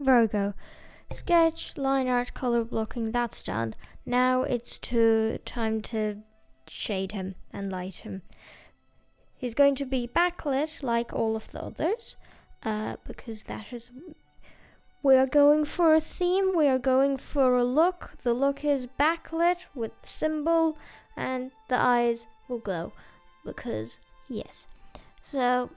Virgo. Sketch, line art, color blocking, that's done. Now it's time to shade him and light him. He's going to be backlit like all of the others, because we are going for a theme, we are going for a look. The look is backlit with the symbol, and the eyes will glow, because yes. So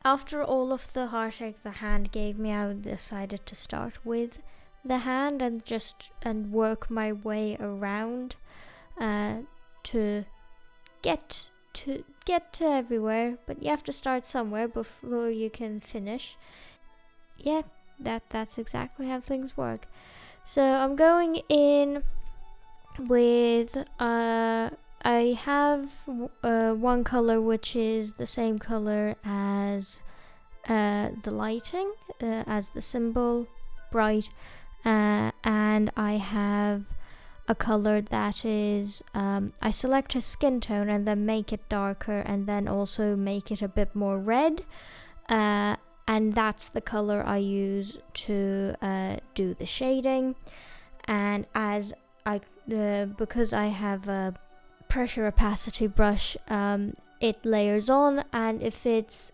after all of the heartache the hand gave me, I decided to start with the hand and work my way around to get to everywhere. But you have to start somewhere before you can finish. Yeah, that's exactly how things work. So I'm going in with I have one color which is the same color as the lighting, as the symbol, bright, and I have a color that is, I select a skin tone and then make it darker and then also make it a bit more red, and that's the color I use to do the shading. And as because I have a pressure opacity brush, it layers on, and if it's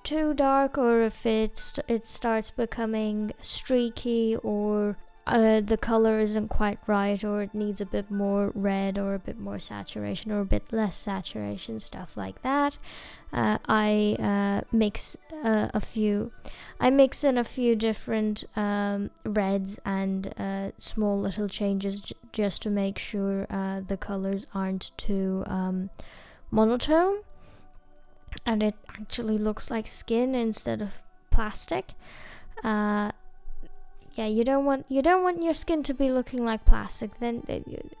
too dark, or if it starts becoming streaky, or the color isn't quite right, or it needs a bit more red or a bit more saturation or a bit less saturation, stuff like that, I mix in a few different reds and small little changes just to make sure the colors aren't too monotone and it actually looks like skin instead of plastic. Yeah, you don't want your skin to be looking like plastic. Then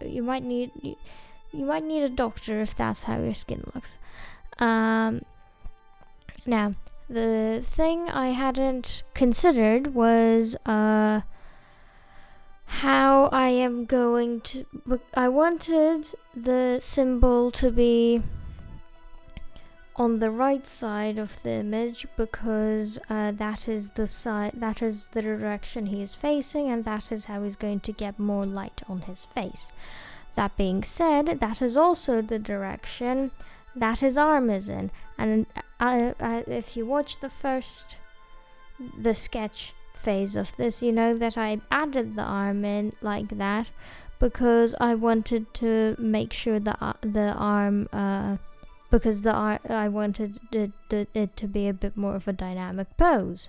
you might need a doctor if that's how your skin looks. Now, the thing I hadn't considered was how I am going to. I wanted the symbol to be on the right side of the image, because that is the direction he is facing, and that is how he's going to get more light on his face. That being said, that is also the direction that his arm is in, and if you watch the sketch phase of this, you know that I added the arm in like that because I wanted to make sure the arm because I wanted it to be a bit more of a dynamic pose.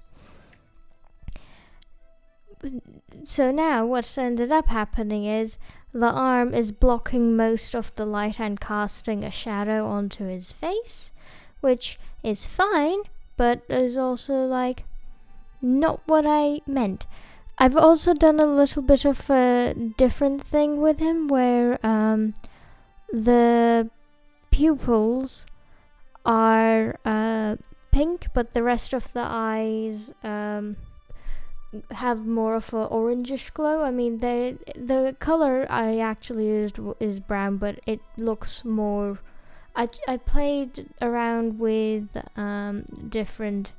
So now what's ended up happening is the arm is blocking most of the light and casting a shadow onto his face, which is fine, but is also like not what I meant. I've also done a little bit of a different thing with him where the pupils are pink, but the rest of the eyes have more of a orangish glow. I mean, the color I actually used is brown, but it looks more. I played around with different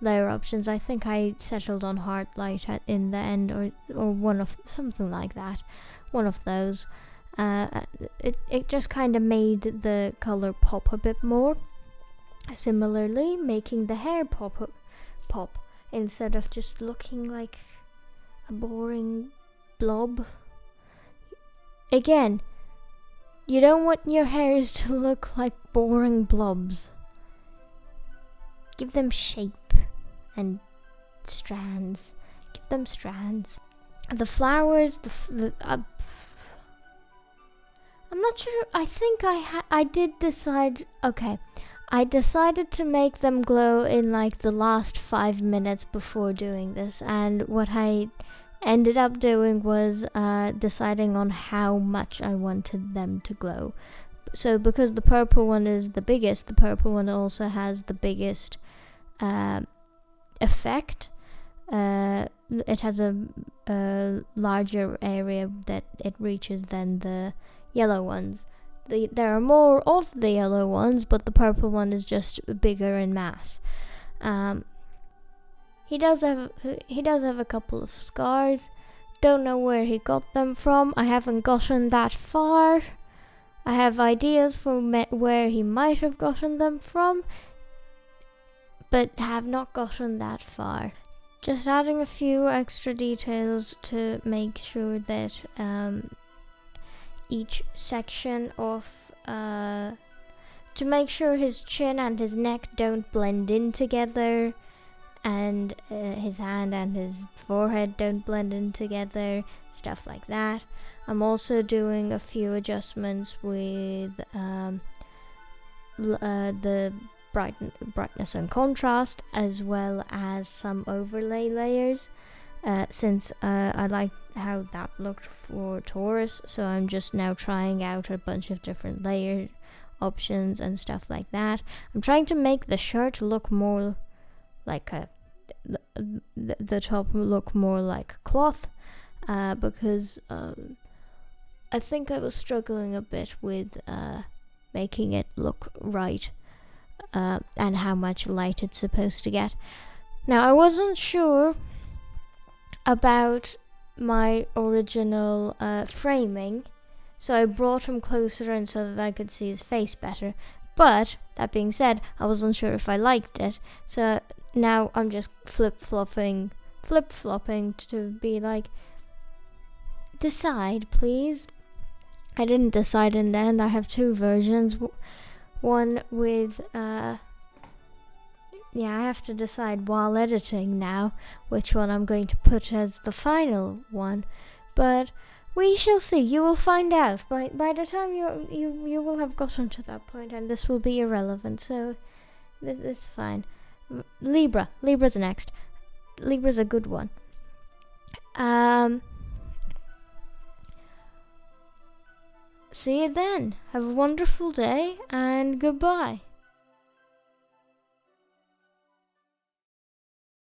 layer options. I think I settled on heart light in the end, or one of something like that. One of those. It just kind of made the color pop a bit more. Similarly, making the hair pop instead of just looking like a boring blob. Again, you don't want your hairs to look like boring blobs. Give them shape and strands. Give them strands. The flowers, I'm not sure. I think I did decide. Okay, I decided to make them glow in like the last 5 minutes before doing this, and what I ended up doing was deciding on how much I wanted them to glow. So because the purple one is the biggest, the purple one also has the biggest effect. It has a larger area that it reaches than the yellow ones. There are more of the yellow ones, but the purple one is just bigger in mass. he does have a couple of scars. Don't know where he got them from. I haven't gotten that far. I have ideas for where he might have gotten them from, but have not gotten that far. Just adding a few extra details to make sure that each section of to make sure his chin and his neck don't blend in together, and his hand and his forehead don't blend in together, stuff like that. I'm also doing a few adjustments with the brightness and contrast, as well as some overlay layers, since I like how that looked for Taurus, so I'm just now trying out a bunch of different layer options and stuff like that. I'm trying to make the shirt look more like the top look more like cloth, because I think I was struggling a bit with making it look right, and how much light it's supposed to get. Now, I wasn't sure about my original framing, so I brought him closer and so that I could see his face better. But that being said, I wasn't sure if I liked it, so now I'm just flip-flopping to be like, decide please. I didn't decide in the end. I have two versions. One with I have to decide while editing now which one I'm going to put as the final one, but we shall see. You will find out by the time you will have gotten to that point, and this will be irrelevant, so it's fine. Libra's next. Libra's a good one. See you then. Have a wonderful day, and goodbye.